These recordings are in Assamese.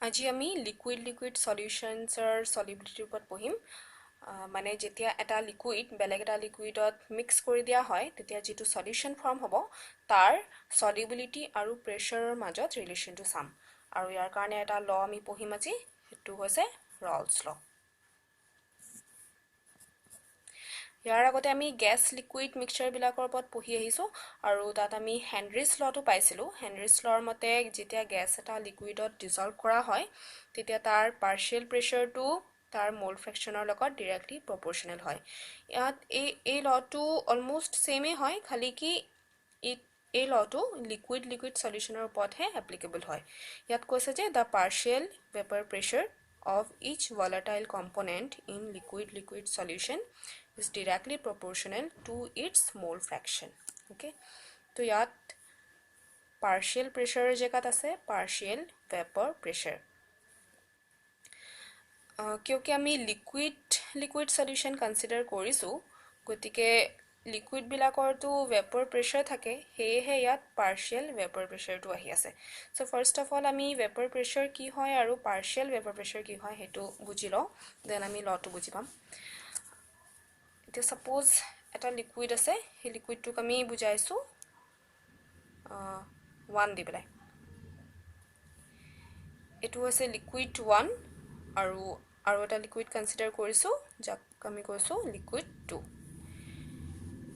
আজি আমি লিকুইড সলিউশনছৰ সলিবিলিটিৰ ওপৰত পঢ়িম মানে যেতিয়া এটা লিকুইড বেলেগ এটা লিকুইডত মিক্স কৰি দিয়া হয় তেতিয়া যিটো সলিউশন ফৰ্ম হ'ব তাৰ সলিবিলিটি আৰু প্ৰেছাৰৰ মাজত ৰিলেশ্যনটো চাম আৰু ইয়াৰ কাৰণে এটা ল আমি পঢ়িম আজি সেইটো হৈছে ৰলছ ল ইয়াৰ আগতে আমি গ্যাস লিকুইড মিক্সচাৰ বিলাকৰ ওপৰত পঢ়ি আহিছো আৰু তাত আমি হেনৰিজ লটো পাইছিলো হেনৰিজ লৰ মতে যেতিয়া গ্যাস এটা লিকুইডত ডিসলভ কৰা হয় তেতিয়া তাৰ পাৰ্শিয়েল প্ৰেছাৰটো তাৰ মোল ফ্ৰেকশনৰ লগত ডাইৰেক্টলি প্ৰপোৰ্শনেল হয় ইয়াত এই লটো অলমোস্ট সেমে হয় খালি কি এই লটো লিকুইড সলিউশনৰ ওপৰতহে এপ্লিকেবল হয় ইয়াত কৈছে যে the partial vapor pressure of each volatile component in liquid solution is directly proportional to its mole fraction okay তো ইয়াত partial pressure জেগাত আছে partial vapor pressure क्योंकि আমি লিকুইড সলিউশন কনসিডাৰ কৰিছো গতিকে লিকুইড বিলাকৰটো ভেপৰ প্ৰেছাৰ থাকে হেহে ইয়াত পাৰ্শিয়াল ভেপৰ প্ৰেছাৰটো আহি আছে সো ফাৰ্স্ট অফ অল আমি ভেপৰ প্ৰেছাৰ কি হয় আৰু পাৰ্শিয়াল ভেপৰ প্ৰেছাৰ কি হয় হেতু বুজি লও দেন আমি লটো বুজি পাম এতিয়া সাপোজ এটা লিকুইড আছে হে লিকুইডটোক আমি বুজাইছো 1 দি পেলাই এটো হৈছে লিকুইড 1 আৰু এটা লিকুইড কনসিডাৰ কৰিছো যাক আমি কৈছো লিকুইড 2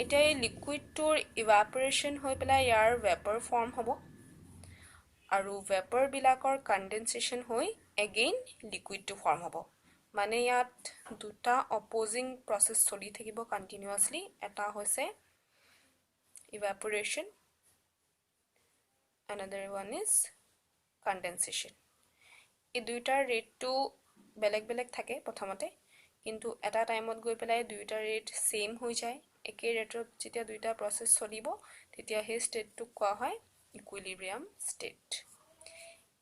এতিয়া এই লিকুইডটোৰ ইভাপোৰেশন হৈ পেলাই ইয়াৰ ভেপৰ ফৰ্ম হ'ব আৰু ভেপৰ বিলাকৰ কনডেনসেশন হৈ এগেইন লিকুইডটো ফৰ্ম হ'ব মানে ইয়াত দুটা অপোজিং প্ৰসেস চলি থাকিব কন্টিনিউয়াসলি এটা হৈছে ইভাপোৰেশন another one is condensation এই দুইটাৰ ৰেটটো বেলেগ থাকে প্ৰথমতে কিন্তু এটা টাইমত গৈ পেলাই দুইটা ৰেট সেম হৈ যায় একে ৰেটত যেতিয়া দুইটা প্ৰসেস চলিব তেতিয়া হে ষ্টেটটো কোৱা হয় ইকুইলিব্ৰিয়াম ষ্টেট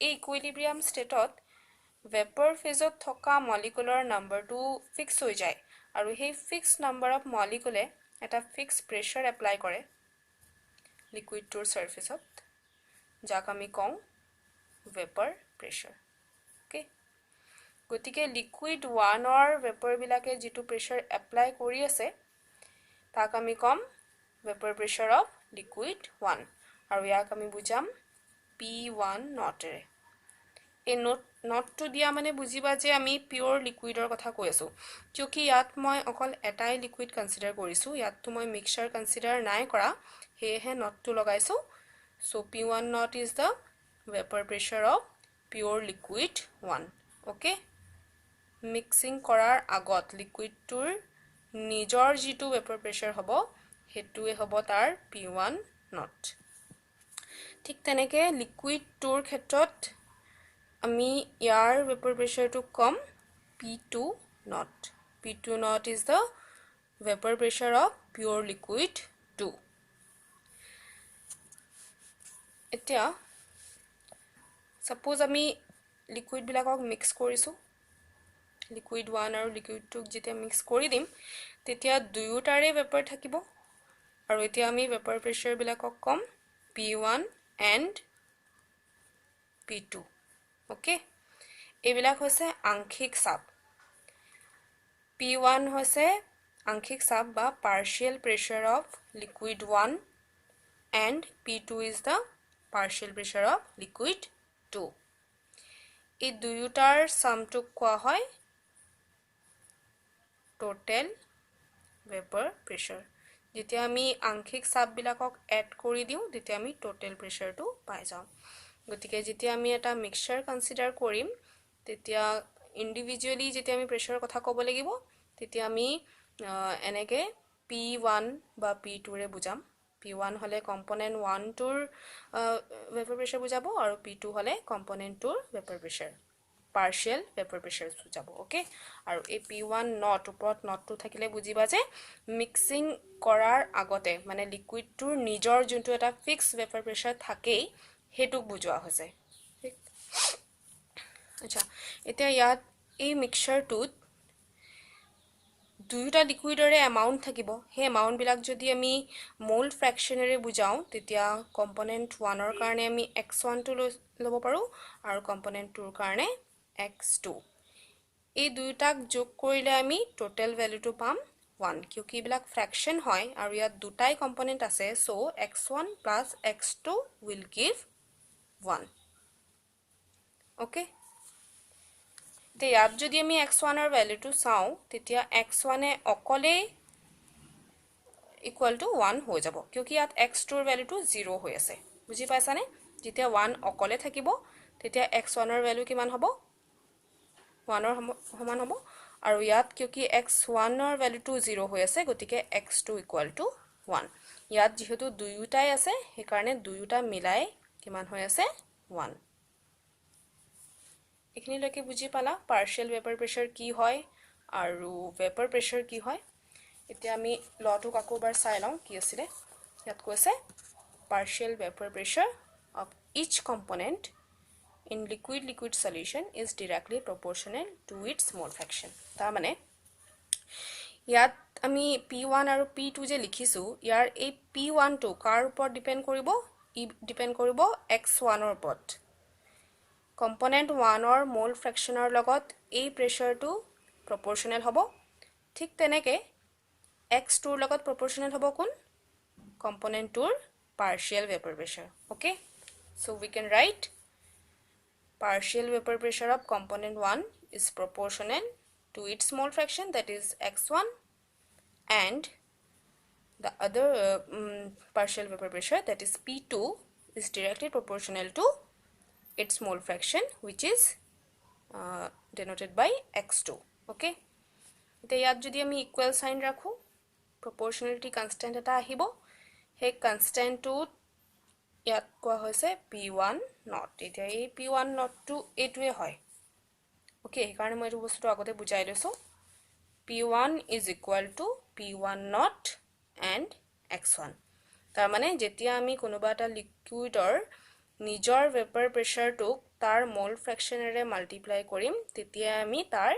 এই ইকুইলিব্ৰিয়াম ষ্টেটত ভেপৰ ফেজত থকা মলিকুলাৰ নাম্বাৰটো ফিক্স হৈ যায় আৰু সেই ফিক্স নাম্বাৰ অফ মলিকুলে এটা ফিক্স প্ৰেছাৰ এপ্লাই কৰে লিকুইডটোৰ সাৰফেসত যাক আমি কওঁ ভেপৰ প্ৰেছাৰ ওকে গতিকে লিকুইড 1 অৰ ভেপৰ বিলাকে যেটো প্ৰেছাৰ এপ্লাই কৰি আছে তাক আমি কম ভেপৰ প্ৰেছাৰ অফ লিকুইড 1 আৰু ইয়াক আমি বুজাম P1 নটৰে এই নটটো দিয়া মানে বুজিবা যে আমি পিওৰ লিকুইডৰ কথা কৈ আছো কিয়কি ইয়াত মই অকল এটাই লিকুইড কনসিডাৰ কৰিছো ইয়াতটো মই মিক্সচাৰ কনসিডাৰ নাই কৰা হেহে নটটো লগাইছো so P1 not is the vapor pressure of pure liquid 1 okay mixing কৰাৰ আগত লিকুইডটোৰ নিজৰ যেটো ভেপৰ প্ৰেছাৰ হ'ব হেতুৱে হ'ব তাৰ P1 not ঠিক তেনেকে লিকুইড টুৰ ক্ষেত্ৰত আমি ইয়াৰ ভেপৰ প্ৰেছাৰটো কম P2 not is the vapor pressure of pure liquid 2 এতিয়া suppose আমি লিকুইড বিলাকক মিক্স কৰিছো লিকুইড 1 আৰু লিকুইড 2 যেতিয়া মিক্স কৰি দিম তেতিয়া দুয়োটাৰে ভেপৰ থাকিব আৰু এতিয়া আমি ভেপৰ প্ৰেছাৰ বিলাকক কম P1 and P2 ওকে এইবিলাক হৈছে আংশিক চাপ P1 হৈছে আংশিক চাপ বা partial pressure of liquid 1 and P2 is the partial pressure of liquid 2 এই দুয়োটাৰ সামটো কোৱা হয় total vapor pressure যেতিয়া আমি আংশিক চাপ বিলাকক এড কৰি দিও তেতিয়া আমি total pressure টো পাই যাও গতিকে যেতিয়া আমি এটা মিক্সচাৰ কনসিডাৰ কৰিম তেতিয়া ইন্ডিভিজুয়ালি যেতিয়া আমি প্ৰেছাৰৰ কথা ক'ব লাগিব তেতিয়া আমি এনেকে P1 বা P2 ৰে বুজাম P1 হলে কম্পোনেন্ট 1 টোৰ ভেপৰ প্ৰেছাৰ বুজাব আৰু P2 হলে কম্পোনেন্ট 2 ৰ ভেপৰ প্ৰেছাৰ partial vapor pressure বুজাব ওকে আৰু এই P1 not ওপৰত নটটো থাকিলে বুজিবা যে মিক্সিং কৰাৰ আগতে মানে লিকুইডটোৰ নিজৰ যোনটো এটা ফিক্স ভেপৰ প্ৰেছাৰ থাকেই হেতুক বুজোৱা হৈছে ঠিক আচ্ছা এতিয়া ইয়াত এই মিক্সচাৰটোত দুয়োটা লিকুইডৰে এমাউণ্ট থাকিব সেই এমাউণ্টবিলাক যদি আমি মোল ফ্ৰেকশ্যনেৰে বুজাওঁ তেতিয়া কম্পনেণ্ট 1ৰ কাৰণে আমি x1টো ল'ব পাৰোঁ আৰু কম্পনেণ্ট 2ৰ কাৰণে x2 এই দুয়োটাক যোগ কৰিলে আমি টোটেল ভ্যালুটো পাম 1 কিয়কি এইবিলাক ফ্ৰেকশ্যন হয় আৰু ইয়াত দুটাই কম্পনেণ্ট আছে so x1 plus x2 will give 1 okay তে ইয়াত যদি আমি x1ৰ ভ্যালুটো চাওঁ তেতিয়া x1 অকলে equal to 1 হৈ যাব কিয়কি ইয়াত x2ৰ ভ্যালুটো 0 হৈ আছে বুজি পাইছানে যেতিয়া 1 অকলে থাকিব তেতিয়া x1ৰ ভ্যালু কিমান হ'ব 1ৰ সমান হ'ব আৰু ইয়াত কিয়কি x1ৰ ভ্যালুটো 0 হৈ আছে গতিকে x2 equal to 1 ইয়াত যেহেতু দুয়োটাই আছে সেই কাৰণে দুয়োটা মিলাই কিমান হৈ আছে 1 এখিনিলৈকে বুজি পালা পাৰ্শিয়াল ভেপাৰ প্ৰেছাৰ কি হয় আৰু ভেপাৰ প্ৰেছাৰ কি হয় এতিয়া আমি লটো কাকোবাৰ চাই লওঁ কি আছিল ইয়াত কৈছে partial vapor pressure of each component in liquid solution is directly proportional to its mole fraction তাৰ মানে ইয়াত আমি p1 আৰু p2 যে লিখিছো ইয়াৰ এই p1 টো কাৰ ওপৰত ডিপেন্ড কৰিব ই ডিপেন্ড কৰিব x1 ৰ ওপৰত কম্পোনেন্ট 1 ৰ মোল ফ্ৰেকশ্যনৰ লগত এই প্ৰেছাৰটো প্ৰপৰ্শনেল হ'ব ঠিক তেনেকে x2 ৰ লগত প্ৰপৰ্শনেল হ'ব কোন component 2 partial vapor pressure okay so we can write partial vapor pressure of component 1 is proportional to its mole fraction that is x1 and the other partial vapor pressure that is p2 is directly proportional to its mole fraction which is denoted by x2 okay তে ইয়াত যদি আমি ইকুৱেল সাইন ৰাখো proportionality constant এটা আহিব হে constant টো ইয়াত কোৱা হৈছে p1 not এতিয়া এই p1 not টো এটোৱে হয় ওকে এই কাৰণে মই এই বস্তুটো আগতে বুজাই লৈছো p1 is equal to p1 not and x1 তাৰ মানে যেতিয়া আমি কোনোবা এটা লিকুইডৰ নিজৰ ভেপাৰ প্ৰেছাৰটো তাৰ মোল ফ্ৰেকশ্যনেৰে মাল্টিপ্লাই কৰিম তেতিয়া আমি তাৰ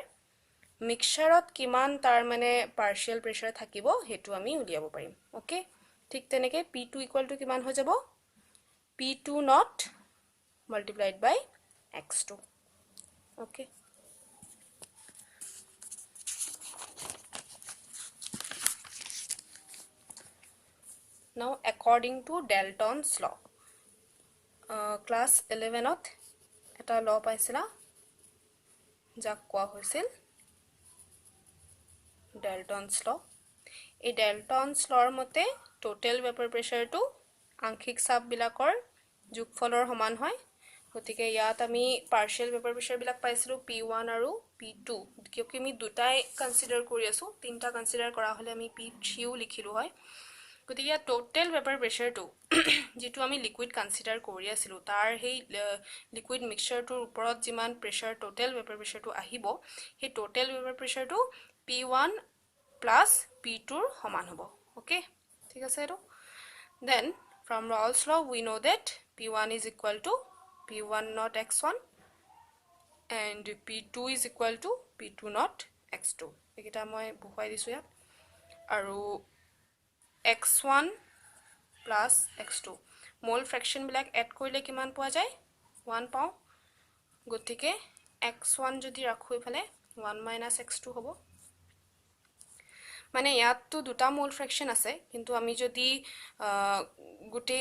মিক্সচাৰত কিমান তাৰ মানে পাৰ্শিয়াল প্ৰেছাৰ থাকিব হেতু আমি উলিয়াব পাৰিম ওকে ঠিক তেনেকে p2 ইকুৱেল টু কিমান হৈ যাব p2 not multiplied by x2 okay now according to Dalton's law class 11 ত এটা ল পাইছিলা যাক কোৱা হৈছিল Dalton's law এই Dalton's law মতে total vapor pressure to আংশিক চাপ বিলাকৰ যোগফলৰ সমান হয় গতিকে ইয়াত আমি partial vapor pressure বিলাক পাইছিলো p1 আৰু p2 কিয়কি আমি দুটাই কনসিডাৰ কৰি আছো তিনটা কনসিডাৰ কৰা হলে আমি p3 ও লিখিলো হয় গতিকে total vapor pressure to যেটো আমি লিকুইড কনসিডাৰ কৰি আছিলো তাৰ হেই লিকুইড মিক্সচাৰটোৰ ওপৰত যিমান pressure total vapor pressure to আহিব সেই total vapor pressure to p1 plus p2 ৰ সমান হ'ব okay ঠিক আছে এটো then from Rawls law we know that p1 is equal to p1 not x1 and p2 is equal to p2 not x2 এটা মই বুখাই দিছো ইয়াত আৰু x1 plus x2 mole fraction বিলাক এড কৰিলে কিমান পোৱা যায় 1 পাও গতিকে x1 যদি ৰাখো ইফালে 1 minus x2 হ'ব মানে ইয়াত তো দুটা মোল ফ্ৰেকশ্যন আছে কিন্তু আমি যদি গুটে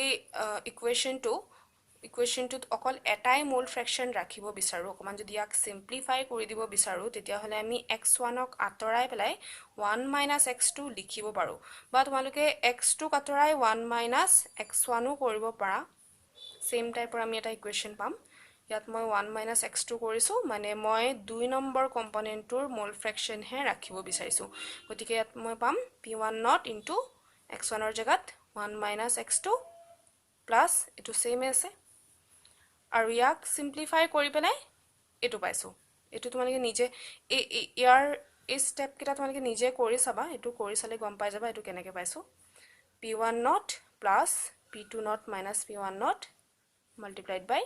ইকুৱেশনটোত অকল এটাই মোল ফ্ৰেকশ্যন ৰাখিব বিচাৰো অকমান যদি ইয়াক সিম্পলিফাই কৰি দিব বিচাৰো তেতিয়া হলে আমি x1 ক আতৰাই পেলাই 1 minus x2 লিখিব পাৰো বা তোমালোকে x2 আতৰাই 1 minus x1 ও কৰিব পাৰা সেম টাইপৰ আমি এটা ইকুৱেশন পাম ইয়াত মই 1 minus x2 কৰিছো মানে মই 2 নম্বৰ কম্পোনেন্টৰ মোল ফ্ৰেকশ্যন হে ৰাখিব বিচাৰিছো গতিকে ইয়াত মই পাম p1 not into x1 ৰ জাগাত 1 minus x2 plus এটো সেম আছে আৰু ইয়াক সিম্পলিফাই কৰি পেলাই এটো পাইছো এটো তোমালোকে নিজে ইয়াৰ এই স্টেপ কিটা তোমালোকে নিজে কৰি চাবা এটো কৰি চালে গম পাই যাবা এটো কেনেকে পাইছো p1 not plus p2 not minus p1 not multiplied by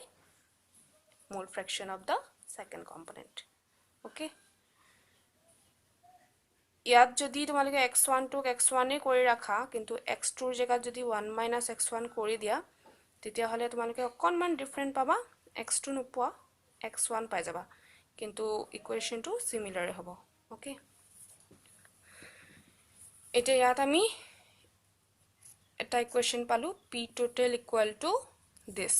mole fraction of the second component okay ইয়াত যদি তোমালোকে x1 টোক x1 এ কৰি ৰাখা কিন্তু x2 ৰ জেগাত যদি 1 - x1 কৰি দিয়া তেতিয়া হলে তোমালোকে অকনমান ডিফাৰেন্ট পাবা x2 নোপোৱা x1 পাই যাবা কিন্তু ইকুৱেশনটো সিমিলাৰ হ'ব ওকে এটা ইয়াত আমি এটা ইকুৱেশন পালো p total equal to this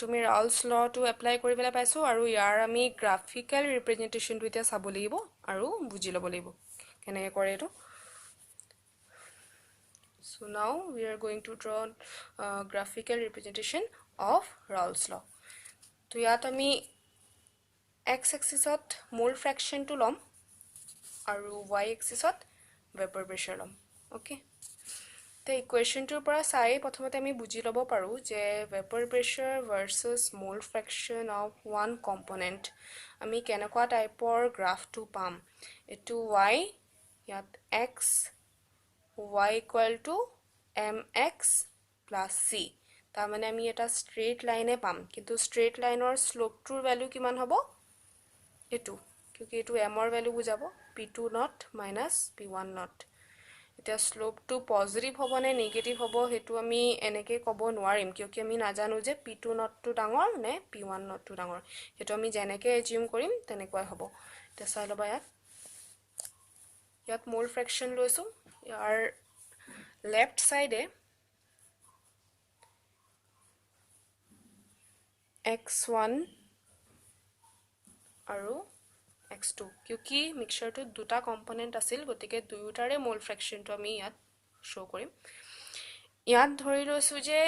তুমি ৰাউলছ ল টো এপ্লাই কৰি পেলাই পাইছো আৰু ইয়াৰ আমি গ্ৰাফিক্যাল ৰিপ্ৰেজেন্টেশনটো এতিয়া চাব লাগিব আৰু বুজি ল'ব লাগিব কেনেকৈ কৰে এটো so now we are going to draw graphical representation of Raoult's law তো ইয়াত আমি x axis ত mole fraction টো লম আৰু y axis ত vapor pressure লম ওকে The equation to পৰা চাই প্ৰথমতে আমি বুজি ল'ব পাৰো যে vapor pressure versus mole fraction of one component আমি কেনেকুৱা টাইপৰ গ্ৰাফটো পাম এটো y ইয়াত x y equal to mx plus c তাৰ মানে আমি এটা straight line পাম কিন্তু straight lineৰ slope টোৰ ভ্যালু কিমান হ'ব এটো কিউকি এটো m ৰ ভ্যালু বুজাব p2 not minus p1 not এটা স্লোপ টু পজিটিভ হ'ব নে নেগেটিভ হ'ব হেতু আমি এনেকে ক'ব নোৱাৰিম কিউকি আমি নাজানো যে p2 নট টু ডাঙৰ নে p1 নট টু ডাঙৰ হেতু আমি জেনেকে এজিউম কৰিম তেনেকৈ হ'ব তে চাই লবা ইয়াত মোল ফ্ৰেকশন লৈছো ইয়াৰ লেফট সাইডে x1 আৰু x2 কিউকি মিক্সচাৰটো দুটা কম্পোনেন্ট আছিল গতিকে দুয়োটাৰে মোল ফ্ৰেকশনটো আমি ইয়াত শো কৰিম ইয়াত ধৰি লৈছো যে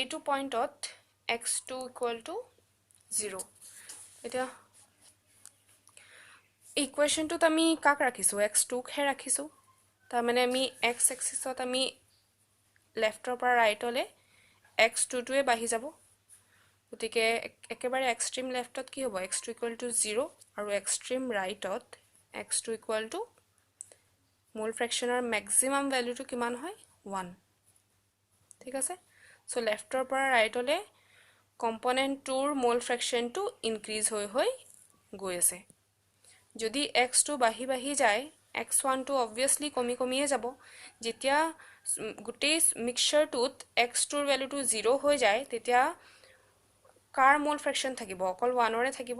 এইটো পইণ্টত x2 0 এটা ইকুৱেশনটোত আমি কাক ৰাখিছো x2 কে ৰাখিছো তাৰ মানে আমি x এক্সিছত আমি লেফটৰ পৰা ৰাইটলে x2 টোৱে বাহি যাব গতিকে একেবাৰে এক্সট্ৰিম লেফটত কি হ'ব x2 0 আৰু এক্সট্ৰিম ৰাইটত x2 মোল ফ্ৰেকশনৰ ম্যাক্সিমাম ভ্যালুটো কিমান হয় 1 ঠিক আছে সো লেফটৰ পৰা ৰাইটলে কম্পোনেন্ট 2 ৰ মোল ফ্ৰেকশনটো ইনক্ৰিজ হৈ গৈ আছে যদি x2 বাহি যায় x1 টো obviously কমিয়ে যাব যেতিয়া গুটেই মিক্সচাৰটোত x2 ৰ ভ্যালুটো 0 হৈ যায় তেতিয়া কাৰ মোল ফ্ৰেকশন থাকিব অকল 1 ৰে থাকিব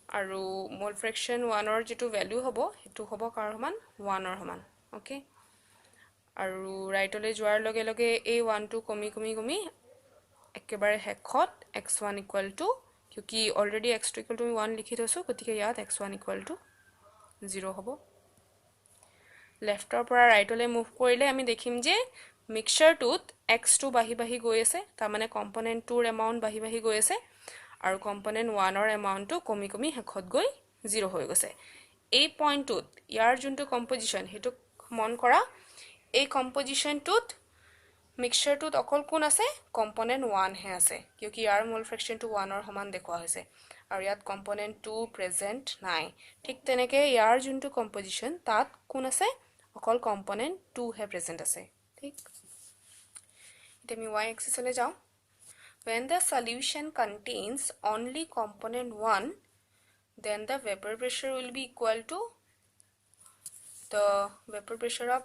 আৰু মোল ফ্ৰেকশন 1 ৰ যেটো ভ্যালু হ'ব হেতু হ'ব কাৰ সমান 1 ৰ সমান ওকে আৰু ৰাইটলে যোৱাৰ লগে লগে এই 1 টো কমি একেবাৰে হেখত x1 কিউকি অলৰেডি x2 1 লিখি থৈছো গতিকে ইয়াত x1 0 হ'ব লেফটৰ পৰা ৰাইটলে মুভ কৰিলে আমি দেখিম যে মিক্সচাৰটোত x2 বাহি গৈ আছে তাৰ মানে কম্পোনেন্ট 2 ৰ এমাউন্ট বাহি গৈ আছে আৰু কম্পোনেন্ট 1 ৰ এমাউন্টটো কমি হেখত গৈ 0 হৈ গৈছে এই পইণ্টটোত ইয়াৰ যোনটো কম্পোজিশন হেতু মন কৰা এই কম্পোজিশনটোত মিক্সচাৰটোত অকল কোন আছে কম্পোনেন্ট 1 হে আছে কিউকি ইয়াৰ মোল ফ্ৰেকশনটো 1 ৰ সমান দেখুৱা হৈছে আৰু ইয়াত কম্পোনেন্ট 2 প্ৰেজেন্ট নাই ঠিক তেনেকে ইয়াৰ যোনটো কম্পোজিশন তাত কোন আছে অকল কম্পোনেন্ট 2 হে প্ৰেজেন্ট আছে ঠিক এতিয়া আমি y axis লৈ যাও when the solution contains only component 1 then the vapor pressure will be equal to the vapor pressure of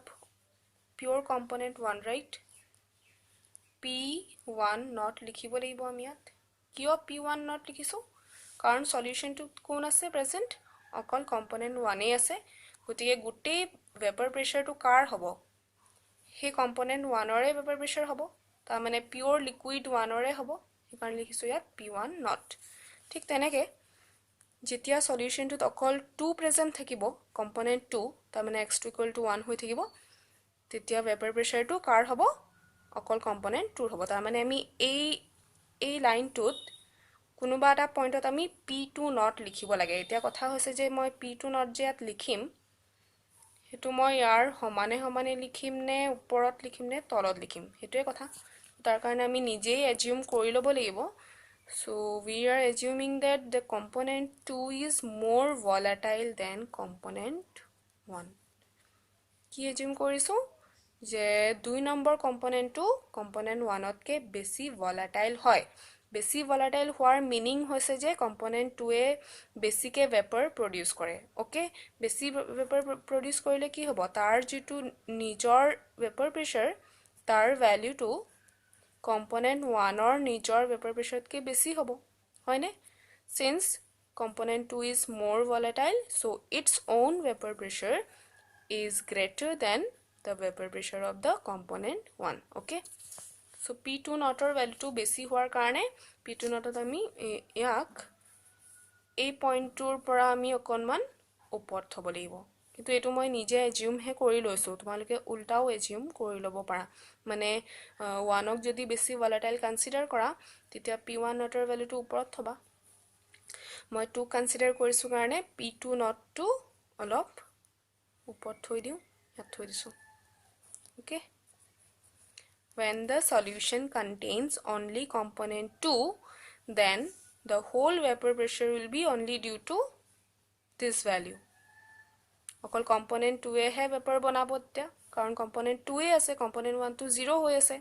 pure component 1 right p1 not লিখিব লাগিব আমি ইয়াত কিয় p1 not লিখিছো কাৰণ সলিউশনটো কোন আছে প্ৰেজেন্ট অকল কম্পোনেন্ট 1 এ আছে গতিকে গুটেই vapor pressure টো কাৰ হ'ব হে কম্পোনেন্ট 1 ৰে vapor pressure হ'ব তাৰ মানে পিওৰ লিকুইড 1 ৰে হ'ব সেইকাৰণে লিখিছো ইয়াত p1 not ঠিক তেনেকে যেতিয়া সলিউশনটোত অকল 2 প্ৰেজেন্ট থাকিব কম্পোনেন্ট 2 তাৰ মানে x2 1 হৈ থাকিব তেতিয়া vapor pressure টো কাৰ হ'ব অকল কম্পোনেন্ট 2 হ'ব তাৰ মানে আমি এই লাইনটোত কোনোবা এটা পইণ্টত আমি p2 not লিখিব লাগে এতিয়া কথা হৈছে যে মই p2 not যে ইয়াত লিখিম হেতু মই ইয়াৰ সমানে লিখিম নে ওপৰত লিখিম নে তলত লিখিম হেতুৱে কথা তাৰ কাৰণে আমি নিজে এজিউম কৰি ল'ব লাগিব so we are assuming that the component 2 is more volatile than component 1 কি এজিউম কৰিছো যে 2 নম্বৰ কম্পোনেন্টটো কম্পোনেন্ট 1 তকে বেছি ভলাটাইল হয় বেছি ভলাটাইল হোৱাৰ মিনিং হৈছে যে কম্পোনেন্ট 2এ বেছিকে ভেপাৰ প্ৰডিউস কৰে ওকে বেছি ভেপাৰ প্ৰডিউস কৰিলে কি হ'ব তাৰ যেটো নিজৰ ভেপাৰ প্ৰেছাৰ তাৰ ভ্যালুটো কম্পোনেন্ট 1ৰ নিজৰ ভেপাৰ প্ৰেছাৰতকৈ বেছি হ'ব হয়নে since component 2 is more volatile so its own vapor pressure is greater than the vapor pressure of the component 1 okay so p2 notor value to besi hoar karone p2 notot ami yak এই পইণ্টটোৰ পৰা আমি অকনমান ওপৰত থব লাগিব কিন্তু এটো মই নিজে এজিউম হে কৰি লৈছো তোমালোকে উল্টাও এজিউম কৰি লব পাৰা মানে 1ক যদি বেছি ভলাটাইল কনসিডাৰ কৰা তেতিয়া p1 নটৰ ভ্যালুটো ওপৰত থবা মই 2 কনসিডাৰ কৰিছো কাৰণে p2 নটটো অলপ ওপৰত থৈ দিও ইয়াত থৈ দিছো okay when the solution contains only component 2 then the whole vapor pressure will be only due to this value অকল component 2 এ হে vapor বনাব তেতিয়া কাৰণ component 2 এ আছে component 1 টো 0 হৈ আছে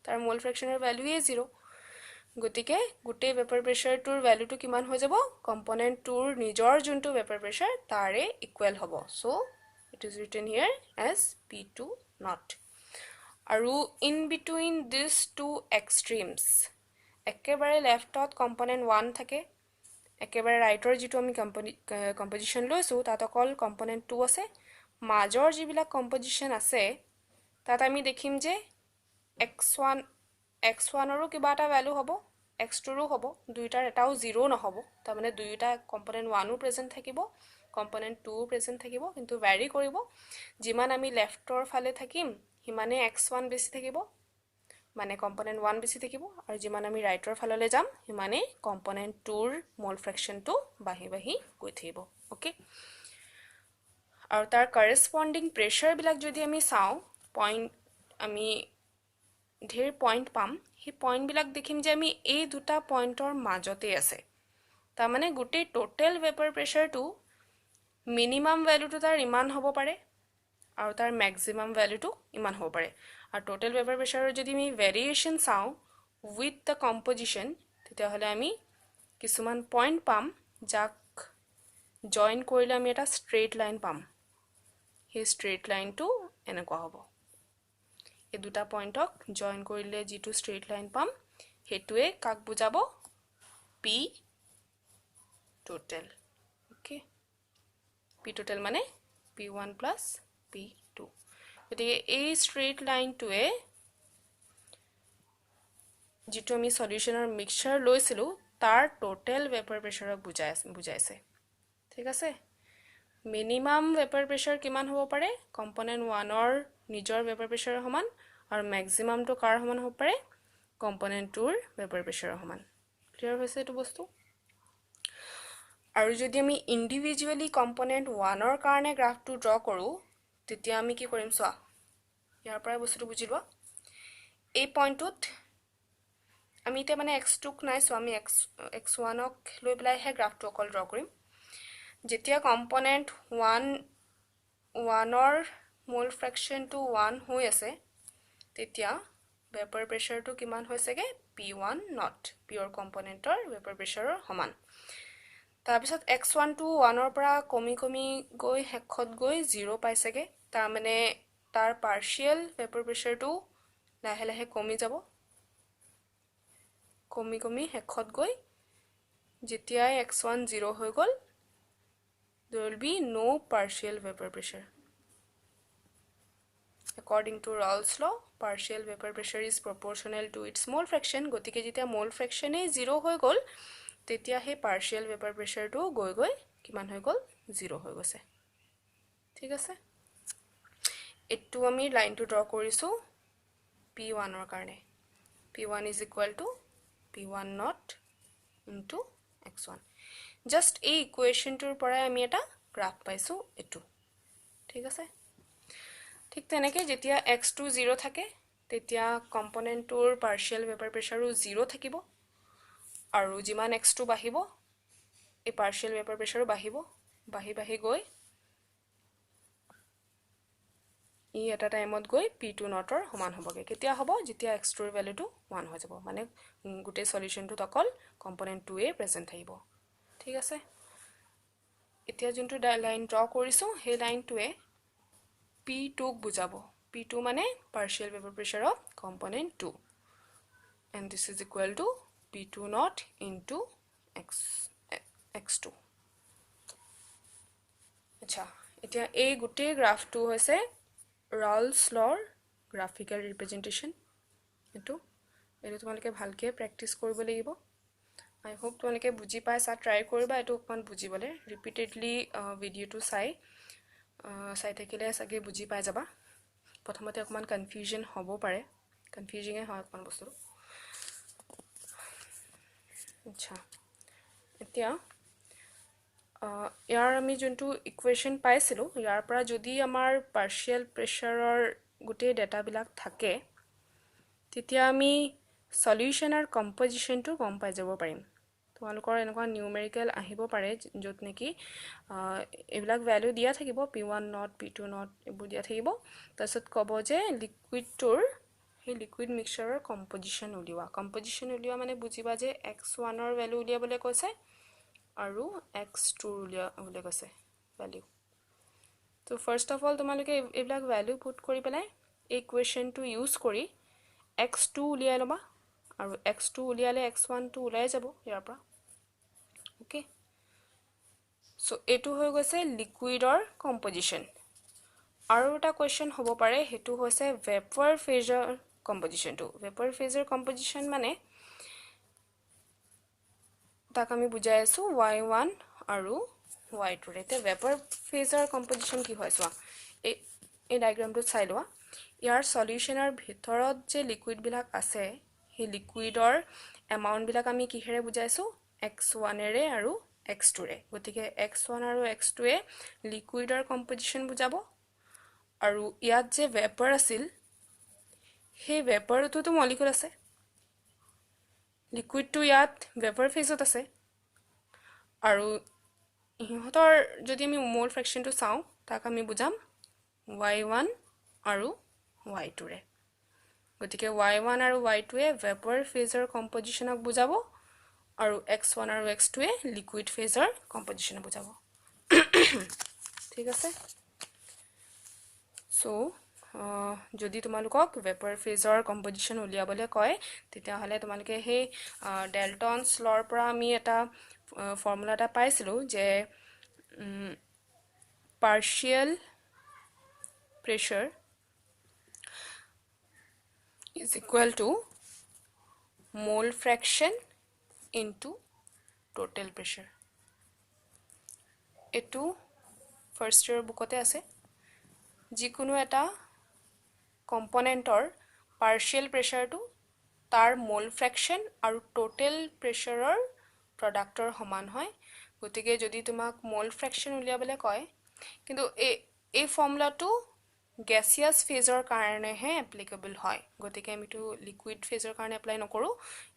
তাৰ mole fraction এৰ value এ 0 গতিকে গুটে vapor pressure টোৰ value টো কিমান হৈ যাব component 2 ৰ নিজৰ যোনটো vapor pressure তাৰে equal হ'ব so it is written here as p2 not আৰু in between these two extremes একেবাৰে লেফটত কম্পোনেন্ট 1 থাকে একেবাৰে ৰাইটৰ যেটো আমি কম্পোজিশন লৈছো তাত অকল কম্পোনেন্ট 2 আছে মাজৰ যিবিলাক কম্পোজিশন আছে তাত আমি দেখিম যে x1 ৰো কিবা এটা ভ্যালু হ'ব x2 ৰো হ'ব দুইটাৰ এটাও 0 নহব তাৰ মানে দুইটা কম্পোনেন্ট 1 ও প্ৰেজেন্ট থাকিব কম্পোনেন্ট 2 ও প্ৰেজেন্ট থাকিব কিন্তু ভ্যাৰি কৰিব যিমান আমি লেফটৰ ফালে থাকিম হিমানে x1 বেছি থাকিব মানে কম্পোনেন্ট 1 বেছি থাকিব আৰু যিমান আমি ৰাইটৰ ফাললৈ যাম হিমানে কম্পোনেন্ট 2 ৰ মোল ফ্ৰেকশন টো বাহি বাহি গৈ থাকিব ওকে আৰু তাৰ কৰেসপন্ডিং প্ৰেসাৰ বিলাক যদি আমি চাও পইণ্ট আমি ঢেৰ পইণ্ট পাম হি পইণ্ট বিলাক দেখিম যে আমি এই দুটা পইণ্টৰ মাজতে আছে তাৰ মানে গুটে টোটাল ভেপাৰ প্ৰেসাৰটো মিনিমাম ভ্যালুটো তাৰ ইমান হ'ব পাৰে আৰু তাৰ ম্যাক্সিমাম ভ্যালুটো ইমান হ'ব পাৰে আৰু টোটাল ভেপাৰ প্ৰেসাৰৰ যদি আমি ভেৰিয়েশন চাও উইথ দ্য কম্পোজিশন তেতিয়া হলে আমি কিছুমান পইণ্ট পাম যাক জয়েন কৰিলে আমি এটা স্ট্ৰেইট লাইন পাম হি স্ট্ৰেইট লাইনটো এনেকুৱা হ'ব এই দুটা পইণ্টক জয়েন কৰিলে যেটো স্ট্ৰেইট লাইন পাম হেতুৱে কাক বুজাব p total okay p total মানে p1 plus p2 গতিকে এই স্ট্ৰেইট লাইনটোৱে যেটো আমি সলিউশনৰ মিক্সচাৰ লৈছিলো তাৰ টোটাল ভেপাৰ প্ৰেসাৰক বুজাইছে ঠিক আছে মিনিমাম ভেপাৰ প্ৰেসাৰ কিমান হ'ব পাৰে কম্পোনেন্ট 1ৰ নিজৰ ভেপাৰ প্ৰেসাৰৰ সমান আৰু ম্যাক্সিমাম টো কাৰ সমান হ'ব পাৰে কম্পোনেন্ট 2ৰ ভেপাৰ প্ৰেসাৰৰ সমান ক্লিয়াৰ হৈছে এটো বস্তু আৰু যদি আমি ইন্ডিভিজুয়ালি কম্পোনেন্ট 1ৰ কাৰণে গ্ৰাফটো ড্ৰ কৰো তেতিয়া আমি কি কৰিম সোৱা ইয়াৰ পৰা বস্তুটো বুজিলো এই পইণ্টত আমি তে মানে x2 ক নাই সো আমি x1 ক লৈ পেলাই হে গ্ৰাফটো অকল ড্ৰ কৰিম যেতিয়া কম্পোনেন্ট 1ৰ মোল ফ্ৰেকশন টো 1 হৈ আছে তেতিয়া ভেপাৰ প্ৰেসাৰটো কিমান হৈছেগে p1 not পিওৰ কম্পোনেন্টৰ ভেপাৰ প্ৰেসাৰৰ সমান তাৰ পিছত x1 টো 1ৰ পৰা কমি কমি গৈ হেখত গৈ 0 পাইছেগে তাৰ মানে তাৰ পাৰ্শিয়াল ভেপাৰ প্ৰেসাৰটো লাহে লাহে কমি যাব কমি কমি হেখত গৈ যেতিয়া x1 0 হৈ গল there will be no partial vapor pressure according to Raoult's law partial vapor pressure is proportional to its mole fraction গতিকে যেতিয়া mole fraction এ 0 হৈ গল তেতিয়া হে partial vapor pressure টো গৈ গৈ কিমান হৈ গল 0 হৈ গৈছে ঠিক আছে এটো আমি লাইনটো ড্ৰ কৰিছো p1 ৰ কাৰণে p1 is equal to p1 not into x1 just এই ইকুৱেশনটোৰ পৰা আমি এটা গ্ৰাফ পাইছো এটো ঠিক আছে ঠিক তেনেকে যেতিয়া x2 0 থাকে তেতিয়া কম্পোনেন্টৰ পাৰ্শিয়াল ভেপাৰ প্ৰেসাৰও 0 থাকিব আৰু যিমান x2 বাহিব এই পাৰ্শিয়াল ভেপাৰ প্ৰেসাৰও বাহিব বাহি বাহি গৈ ই এটা টাইমত গৈ p2 নটৰ সমান হ'বগে কেতিয়া হ'ব যেতিয়া x2 ৰ ভ্যালুটো 1 হৈ যাব মানে গোটেই সলিউশনটো অকল কম্পোনেন্ট 2 এ প্ৰেজেন্ট থাকিব ঠিক আছে এতিয়া যোনটো লাইন ড্ৰ কৰিছো সেই লাইনটোৱে p2 ক বুজাব p2 মানে partial vapor pressure of component 2 and this is equal to p2 naught into x2 আচ্ছা এতিয়া এই গোটেই গ্ৰাফটো হৈছে Rawls law graphical representation এটো তোমালোকে ভালকে প্ৰ্যাকটিস কৰিব লাগিব I hope তোমালোকে বুজি পাইছা ট্ৰাই কৰিবা এটো অকমান বুজিবলে ৰিপিটেডলি ভিডিওটো চাই থাকিলে সগে বুজি পাই যাবা প্ৰথমতে অকমান কনফিউজন হ'ব পাৰে কনফিউজিং হয় অকমান বস্তু আচ্ছা এতিয়া ইয়াৰ আমি যোনটো ইকুৱেশ্যন পাইছিলো ইয়াৰ পৰা যদি আমাৰ পাৰ্শিয়াল প্ৰেছাৰৰ গোটেই ডাটা বিলাক থাকে তেতিয়া আমি সলিউশনৰ কম্পোজিশনটো গম পাই যাব পাৰিম তোমালোকৰ এনেকুৱা নিউমেৰিকেল আহিব পাৰে যত নেকি এবিলাক ভ্যালু দিয়া থাকিব p1 not p2 not এবোৰ দিয়া থাকিব তাৰছত কব যে লিকুইডটোৰ হে লিকুইড মিক্সচাৰৰ কম্পোজিশন উলিওৱা মানে বুজিবা যে x1 ৰ ভ্যালু উলিয়াবলে কৈছে আৰু x2 উলিয়াবলে কৈছে ভ্যালু তো ফাৰ্স্ট অফ অল তোমালোকে এবিলাক ভ্যালু পুট কৰি পেলাই এই ইকুৱেশ্যনটো ইউজ কৰি x2 উলিয়াই লবা আৰু x2 উলিয়ালে x1 টো উলাই যাব ইয়াৰ পৰা ওকে সো এটো হৈ গৈছে লিকুইডৰ কম্পোজিশন আৰু এটা কোৱেশ্চন হ'ব পাৰে হেতু হৈছে ভেপৰ ফেজৰ কম্পোজিশনটো ভেপৰ ফেজৰ কম্পোজিশন মানে তাক আমি বুজাই আছো y1 আৰু y2 ৰেতে ভেপৰ ফেজৰ কম্পোজিশন কি হয় সোৱা এই ডায়াগ্ৰামটো চাই লোৱা ইয়াৰ সলিউশনৰ ভিতৰত যে লিকুইড বিলাক আছে হে লিকুইডৰ এমাউন্ট বিলাক আমি কিহেৰে বুজাইছো x1 এৰে আৰু x2 ৰে গতিকে x1 আৰু x2 এ লিকুইডৰ কম্পোজিশন বুজাব আৰু ইয়াত যে ভেপৰ আছিল হে ভেপৰটো মলিকুল আছে লিকুইডটো ইয়াত ভেপৰ ফেজত আছে আৰু ইহঁতৰ যদি আমি মোল ফ্ৰেকশনটো চাও তাক আমি বুজাম y1 আৰু y2 ৰে গতিকে y1 আৰু y2 এ ভেপৰ ফেজৰ কম্পোজিশনক বুজাব আৰু x1 আৰু x2 এ লিকুইড ফেজৰ কম্পোজিশন বুজাব ঠিক আছে সো যদি তোমালোকক ভেপৰ ফেজৰ কম্পোজিশন উলিয়াবলে কয় তেতিয়া হলে তোমালোকে হে ডেল্টনছ লৰ পৰা আমি এটা ফৰ্মুলা এটা পাইছিলো যে partial pressure is equal to mole fraction into total pressure এটো ফাৰ্স্ট ইয়াৰ বুকতে আছে যিকোনো এটা কম্পোনেন্টৰ পাৰ্শিয়াল প্ৰেছাৰটো তাৰ মোল ফ্ৰেকশন আৰু টোটাল প্ৰেছাৰৰ প্ৰডাক্টৰ সমান হয় গতিকে যদি তোমাক মোল ফ্ৰেকশন উলিয়াবলে কয় কিন্তু এই ফৰ্মুলাটো গ্যাসিয়াস ফেজৰ কাৰণে হে এপ্লিকেবল হয় গতিকে আমি তো লিকুইড ফেজৰ কাৰণে এপ্লাই নকৰো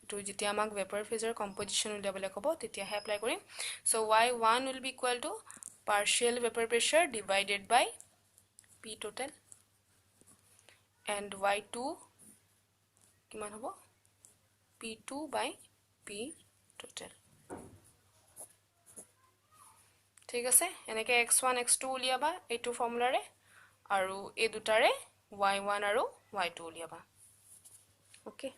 তো যেতিয়া আমাক ভেপৰ ফেজৰ কম্পোজিশন উলিয়াবলে ক'ব তেতিয়া হে এপ্লাই কৰিম so y1 will be equal to partial vapor pressure divided by p total and y2 কিমান হ'ব p2 by p total ঠিক আছে এনেকে x1 x2 উলিয়াবা এইটো ফৰ্মুলাৰে আৰু এই দুটাৰে y1 আৰু y2 উলিয়াবা ওকে